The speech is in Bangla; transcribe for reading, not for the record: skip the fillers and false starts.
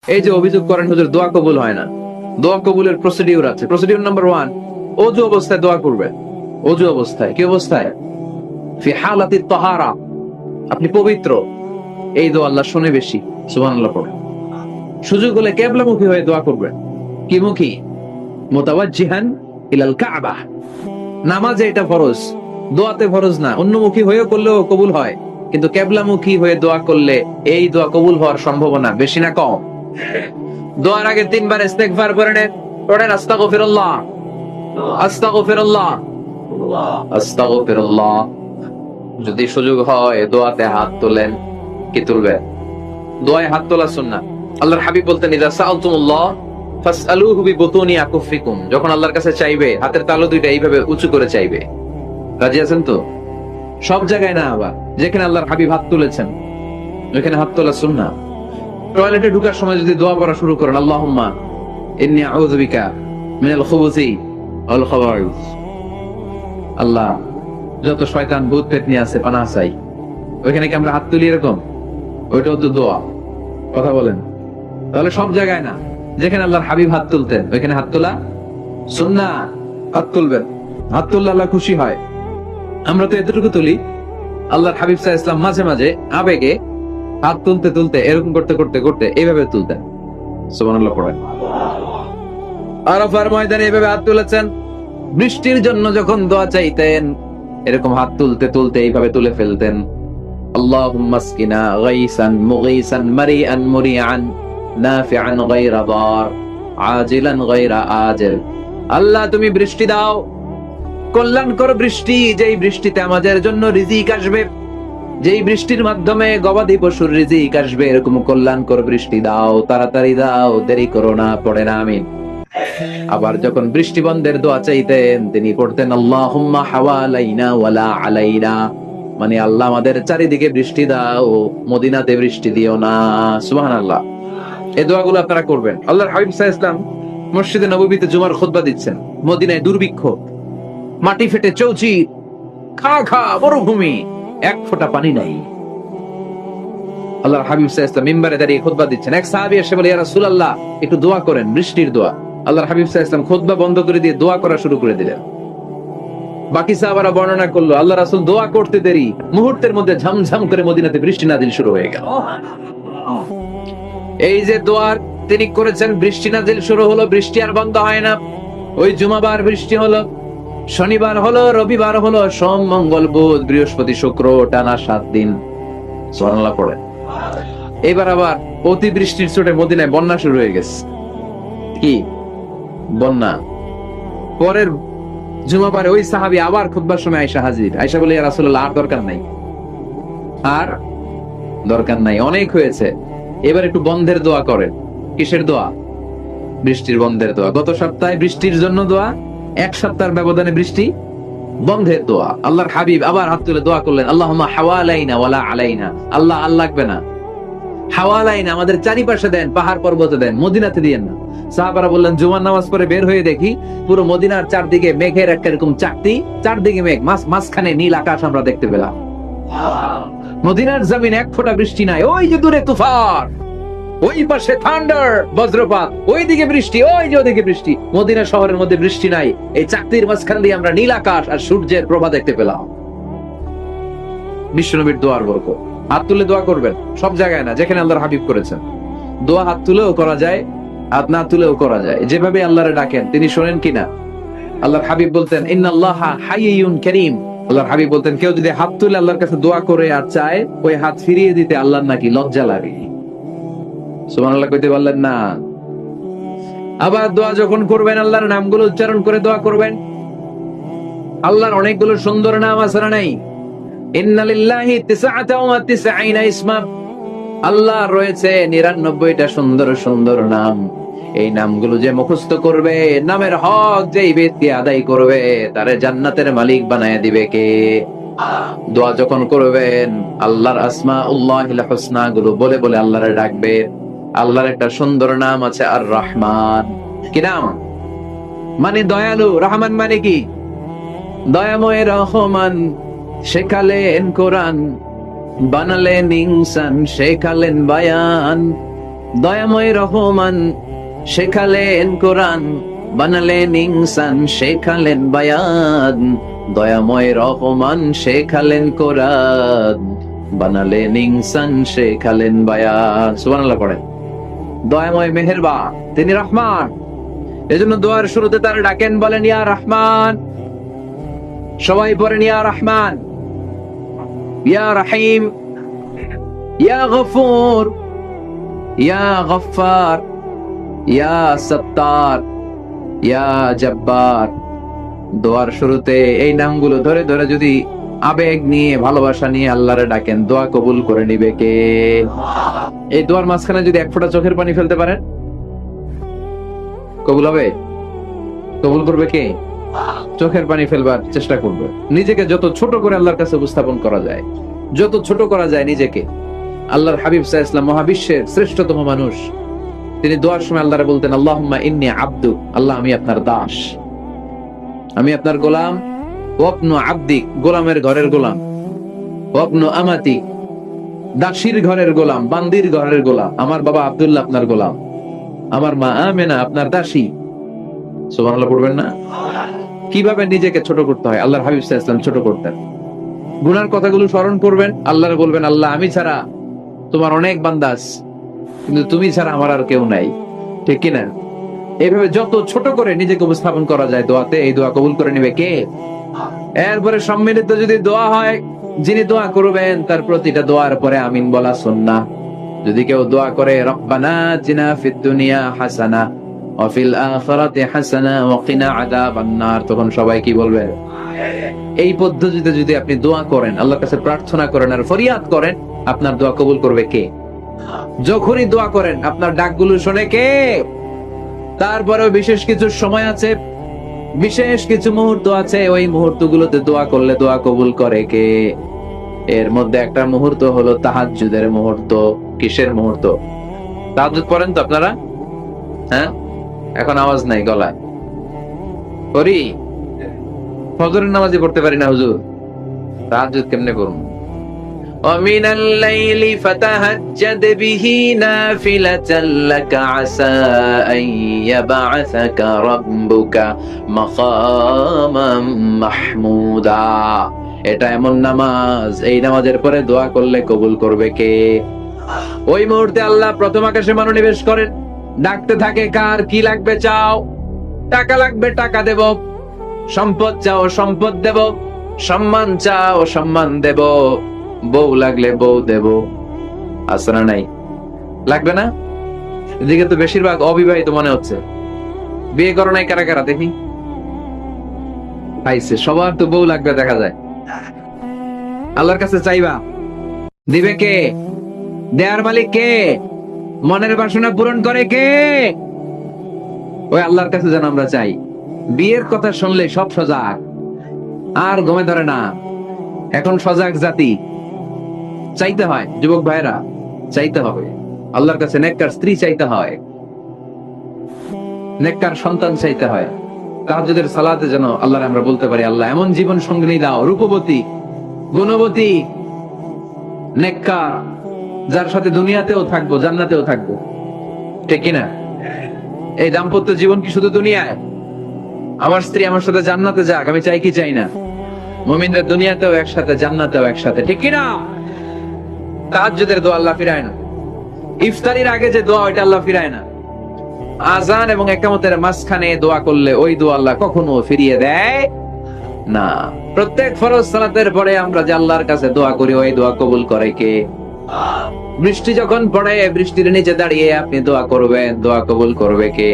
এই যে অভিযোগ করেন হুজুর দোয়া কবুল হয় না, দোয়া কবুলের প্রসিডিউর আছে। প্রসিডিউর নাম্বার 1, ওযু অবস্থায় দোয়া করবেন। ওযু অবস্থায়, কি অবস্থায়? ফি হালাতি তাহারা, আপনি পবিত্র, এই দোয়া আল্লাহ শুনে বেশি। সুবহানাল্লাহ পড়েন। সুযোগ হলে কিবলামুখী হয়ে দোয়া করবেন। কি মুখী? মুতাওয়াজ্জিহান ইলাল কাবা। নামাজে এটা ফরজ, দোয়াতে ফরজ না। অন্যমুখী হয়েও করলেও কবুল হয়, কিন্তু কিবলামুখী হয়ে দোয়া করলে এই দোয়া কবুল হওয়ার সম্ভাবনা বেশি না কম? দোয়ার আগে 3 বার ইস্তেগফার করে নেন। পড়েন আস্তাগফিরুল্লাহ, আস্তাগফিরুল্লাহ, আস্তাগফিরুল্লাহ। যদি সুযোগ হয় দোয়াতে হাত তোলেন। কি তুলবেন? দোয়ায় হাত তোলা সুন্নাত। আল্লাহর হাবিব বলতেন, ইযা সাআলতুমুল্লাহ ফাসআলুহু বিবুতুনি আকুফিকুম। যখন আল্লাহর কাছে চাইবে, হাতের তালু দুইটা এইভাবে উঁচু করে চাইবে। রাজি আছেন তো? সব জায়গায় না, আবার যেখানে আল্লাহর হাবিব হাত তুলেছেন ওখানে হাত তোলা সুন্নাত। টয়লেটে ঢোকার সময় যদি দোয়া পড়া শুরু করেন, আল্লাহুম্মা ইন্নী আউযু বিকা মিনাল খুবুসি ওয়াল খাবাইস। আল্লাহ, যত শয়তান ভূত পেতনি আছে পানাহ চাই। ওইখানে কি আমরা হাত তুলি এরকম? ওইটাও তো দোয়া। কথা বলেন। তাহলে সব জায়গায় না, যেখানে আল্লাহর হাবিব হাত তুলতেন ওইখানে হাত তোলা সুন্নাত। হাত তুলবেন, হাত তুললে আল্লাহ খুশি হয়। আমরা তো এতটুকু তুলি। আল্লাহর হাবিব সাল্লাল্লাহু আলাইহি ওয়াসাল্লাম মাঝে মাঝে আবেগে হাত তুলতে তুলতে এরকম করতে করতে করতে এইভাবে তুলতেন। সুবহানাল্লাহ পড়েন। আরাফার ময়দানে এইভাবে হাত তুলেছেন। বৃষ্টির জন্য যখন দোয়া চাইতেন এরকম হাত তুলতে তুলতে এইভাবে তুলে ফেলতেন। আল্লাহুম্মা আসকিনা গাইসান মুগীসান মারিআন মুরিআন নাফিআন গায়রা দার আজিলান গায়রা আজিল। আল্লাহ, তুমি বৃষ্টি দাও, কল্যাণকর বৃষ্টি, যেই বৃষ্টিতে আমাদের জন্য রিজিক আসবে, যেই বৃষ্টির মাধ্যমে গবাদি পশুর রিজিক আসবে, এরকম কল্যাণকর বৃষ্টি দাও, তাড়াতাড়ি দাও, দেরি করো না। পড়েন আমিন। আবার যখন বৃষ্টি বন্ধের দোয়া চাইতেন তিনি পড়তেন আল্লাহুম্মা হাওয়ালাইনা ওয়ালা আলাইনা। মানে আল্লাহ, আমাদের চারিদিকে বৃষ্টি দাও, মদিনাতে বৃষ্টি দিও না। সুবহানাল্লাহ। এই দোয়াগুলো আপনারা করবেন। আল্লাহর হাবিব সাল্লাল্লাহু আলাইহি ওয়াসাল্লাম মসজিদে নববীতে জুমার খুতবা দিচ্ছেন। মদিনায় দুর্ভিক্ষ, মাটি ফেটে চৌচির, খা খা মরুভূমি, এক ফোঁটা পানি নাই। আল্লাহর হাবিব সাল্লাল্লাহু আলাইহি ওয়াসাল্লাম মিম্বারে দাঁড়িয়ে খুতবা দিচ্ছেন। এক সাহাবী এসে বলে, ইয়া রাসূলুল্লাহ, একটু দোয়া করেন, বৃষ্টির দোয়া। আল্লাহর হাবিব সাল্লাল্লাহু আলাইহি ওয়াসাল্লাম খুতবা বন্ধ করে দিয়ে দোয়া করা শুরু করে দিলেন। বাকি সাহাবারা বর্ণনা করলো, আল্লাহ রাসূল দোয়া করতে দেরি, মুহূর্তের মধ্যে ঝমঝম করে মদিনাতে বৃষ্টি নাজিল শুরু হয়ে গেল। এই যে দোয়ার তিনি করেছেন, বৃষ্টি নাজিল শুরু হলো, বৃষ্টি আর বন্ধ হয় না। ওই জুমাবার বৃষ্টি হলো, শনিবার হলো, রবিবার হলো, সোম মঙ্গল বুধ বৃহস্পতি শুক্র, টানা 7 দিন। সুবহানাল্লাহ পড়ে। এবার আবার অতিবৃষ্টির চোটে মদিনায় বন্যা শুরু হয়ে গেছে। কি বন্যা? পরের জুমাবারে ওই সাহাবী আবার খুতবার সময় আয়েশা হাজির। আয়েশা বলে, ইয়া রাসূলুল্লাহ, আর দরকার নাই, আর দরকার নাই, অনেক হয়েছে, এবার একটু বন্ধের দোয়া করেন। কিসের দোয়া? বৃষ্টির বন্ধের দোয়া। গত সপ্তাহে বৃষ্টির জন্য দোয়া, 1 সপ্তাহের ব্যবধানে বৃষ্টি বন্ধের দোয়া। আল্লাহর হাবিব আবার হাত তুলে দোয়া করলেন, আল্লাহুম্মা হাওয়ালাইনা ওয়ালা আলাইনা। আল্লাহ, আর লাগবে না, হাওয়ালাইনা, আমাদের চারিপাশে দেন, পাহাড় পর্বতে দেন, মদিনাতে দিয়েন না। সাহাবারা বললেন, জুমার নামাজ পড়ে বের হয়ে দেখি পুরো মদিনার চারদিকে মেঘের একটা এরকম চাকতি, চারদিকে মেঘ, মাঝখানে নীল আকাশ আমরা দেখতে পেলাম। মদিনার জমিন 1 ফোঁটা বৃষ্টি নাই। ওই যে দূরে তুফান, ওই পাশে থান্ডার, বজ্রপাত, ওইদিকে বৃষ্টি, ওই যে ওদিকে বৃষ্টি। মদিনা শহরের মধ্যে বৃষ্টি নাই, এই চাকতির মাঝখান দিয়ে আমরা নীল আকাশ আর সূর্যের প্রভা দেখতে পেলাম। বিশ্বনবীর দোয়ার বরকত। হাত তুলে দোয়া করবেন, সব জায়গায় না, যেখানে আল্লাহর হাবিব করেছেন। দোয়া হাত তুলেও করা যায়, হাত না তুলেও করা যায়। যেভাবে আল্লাহরে ডাকেন তিনি শোনেন কিনা। আল্লাহর হাবিব বলতেন, ইন্নাল্লাহা হাইয়ুন কারীম। আল্লাহর হাবিব বলতেন, কেউ যদি হাত তুলে আল্লাহর কাছে দোয়া করে আর চায়, ওই হাত ফিরিয়ে দিতে আল্লাহর নাকি লজ্জা লাগে। সুবহানাল্লাহ কইতে বললেন না। আবার দোয়া যখন করবেন আল্লাহর নামগুলো উচ্চারণ করে দোয়া করবেন। আল্লাহর অনেকগুলো সুন্দর নাম আছে না নাই? ইন্না লিল্লাহি 99 ইসমা। আল্লাহর রয়েছে 99টা সুন্দর সুন্দর নাম। এই নামগুলো যে মুখস্থ করবে, নামের হক যেই ব্যক্তি আদায় করবে, তারে জান্নাতের মালিক বানায় দিবে কে? দোয়া যখন করবেন আল্লাহর আসমাউল্লাহিল হুসনা গুলো বলে বলে আল্লাহরে ডাকবে। আল্লাহর একটা সুন্দর নাম আছে আর রহমান। কি নাম? মানে দয়ালু। রহমান মানে কি? দয়াময় রহমান। শেখালেন কোরআন, বানালেন ইনসান, শেখালেন বায়ান। দয়াময় রহমান শেখালেন কোরআন, বানালেন ইনসান শেখালেন বায়ান। দয়াময় রহমান শেখালেন কোরআন, বানালেন ইনসান শেখালেন বায়ান। সুবহানাল্লাহ পড়েন। দয়াময় মেহেরবান, তিনি রহমান, এজন্য দোয়ার শুরুতে তার ডাকেন, বলেন ইয়া রহমান। সবাই পড়েন ইয়া রহমান, ইয়া রহিম, ইয়া গফুর, ইয়া গফফার, ইয়া সত্তার, ইয়া জব্বার। দোয়ার শুরুতে এই নামগুলো ধরে ধরে যদি আবেগ নিয়ে ভালোবাসা নিয়ে আল্লাহরে ডাকেন, দোয়া কবুল করে নিবে কে? এই দোয়ার মাঝখানে যদি এক ফোঁটা চোখের পানি ফেলতে পারেন, কবুল হবে? কবুল করবে কে? চোখের পানি ফেলবার চেষ্টা করবে। নিজেকে যত ছোট করে আল্লাহর কাছে উপস্থাপন করা যায়, যত ছোট করা যায় নিজেকে। আল্লাহর হাবিব সাল্লাল্লাহু আলাইহি ওয়াসাল্লাম মহাবিশ্বের শ্রেষ্ঠতম মানুষ, তিনি দোয়ার সময় আল্লাহরে বলতেন, আল্লাহুম্মা ইন্নী আবদু, আল্লাহ আমি আপনার দাস, আমি আপনার গোলাম। ওয়াবনু আবদিক, গোলামের ঘরের গোলাম। ওয়াবনু আমাতি, দাসীর ঘরের গোলাম, বান্দির ঘরের গোলাম। আমার বাবা আব্দুল্লাহ আপনার গোলাম, আমার মা আমেনা আপনার দাসী। সুবহানাল্লাহ পড়বেন না? কিভাবে নিজেকে ছোট করতে হয় আল্লাহর হাবিব সাল্লাল্লাহু আলাইহি ওয়াসাল্লাম ছোট করতেন। গুনার কথাগুলো স্মরণ করবেন, আল্লাহরে বলবেন, আল্লাহ আমি ছাড়া তোমার অনেক বান্দা আছে, কিন্তু তুমি ছাড়া আমার আর কেউ নাই। ঠিক কি না? এইভাবে যত ছোট করে নিজেকে উপস্থাপন করা যায় দোয়াতে, এই দোয়া কবুল করে নেবে কে? এরপরে সম্মিলিত যদি দোয়া হয়, যিনি দোয়া করবেন তার প্রতিটা দোয়ার পরে আমিন বলা সুন্নাহ। যদি কেউ দোয়া করে রব্বানা আতিনা ফিদ দুনিয়া হাসানা ওয়া ফিল আখিরাতি হাসানা ওয়া কিনা আযাবান নার, তখন সবাই কি বলবে? এই পদ্ধতিতে যদি আপনি দোয়া করেন, আল্লাহর কাছে প্রার্থনা করেন আর ফরিয়াদ করেন, আপনার দোয়া কবুল করবে কে? যখনই দোয়া করেন আপনার ডাকগুলো শোনে কে? তারপরেও বিশেষ কিছু সময় আছে, বিশেষ কিছু মুহূর্ত আছে, ওই মুহূর্তগুলোতে দোয়া করলে দোয়া কবুল করে কে? এর মধ্যে একটা মুহূর্ত হলো তাহাজ্জুদের মুহূর্ত। কিসের মুহূর্ত? তাহাজ্জুদ পড়েন তো আপনারা? হ্যাঁ, এখন আওয়াজ নাই গলায়। করি, ফজরের নামাজই পড়তে পারি না হুজুর, তাহাজ্জুদ কেমনে করব? ومن الليل فتهجد به نافلة لك عسى أن يبعثك ربك مقاما محمودا। এটা এমন নামাজ, এই নামাজের পরে দোয়া করলে কবুল করবে কে? ওই মুহূর্তে আল্লাহ প্রথম আকাশে মনোনিবেশ করেন, ডাকতে থাকে, কার কি লাগবে চাও? টাকা লাগবে টাকা দেব, সম্পদ চাও সম্পদ দেব, সম্মান চাও সম্মান দেব, বউ লাগলে বউ দেব। আসরা নাই? লাগবে না? এদিকে তো বেশিরভাগ অবিবাহিত মনে হচ্ছে। বিয়ে করো নাই কারা কারা দেখি? পাইছে, সবার তো বউ লাগবে দেখা যায়। আল্লাহর কাছে চাইবা, দিবে কে? দেয়ার মালিক কে? মনের বাসনা পূরণ করে কে? ওই আল্লাহর কাছে যেন আমরা চাই। বিয়ের কথা শুনলে সব সজাগ, আর ঘুমে ধরে না। এখন সজাগ জাতি, চাইতে হয়। যুবক ভাইরা, চাইতে হবে আল্লাহর কাছে। নেককার স্ত্রী চাইতে হয়, নেককার সন্তান চাইতে হয়। তাহাজ্জুদের সালাতে যেন আল্লাহর আমরা বলতে পারি, আল্লাহ এমন জীবন সঙ্গিনী দাও, রূপবতী, গুণবতী, নেককার, যার সাথে দুনিয়াতেও থাকবো জান্নাতেও থাকবো। ঠিক কিনা? এই দাম্পত্য জীবন কি শুধু দুনিয়ায়? আমার স্ত্রী আমার সাথে জান্নাতে যাক, আমি চাই কি চাই না? মুমিনদের দুনিয়াতেও একসাথে, জান্নাতেও একসাথে। ঠিক কিনা? তাহাজ্জুদের দোয়া আল্লাহ ফিরায় না। ইফতারির আগে যে দোয়া, ওইটা আল্লাহ ফিরায় না। আযান এবং ইকামতের মাঝখানে দোয়া করলে ওই দোয়া আল্লাহ কখনো ফিরিয়ে দেয় না। প্রত্যেক ফরজ সালাতের পরে আমরা যে আল্লাহর কাছে দোয়া করি, ওই দোয়া কবুল করে কে? বৃষ্টি যখন পড়ে, বৃষ্টির নিচে দাঁড়িয়ে আপনি দোয়া করবেন, দোয়া কবুল করবে কে?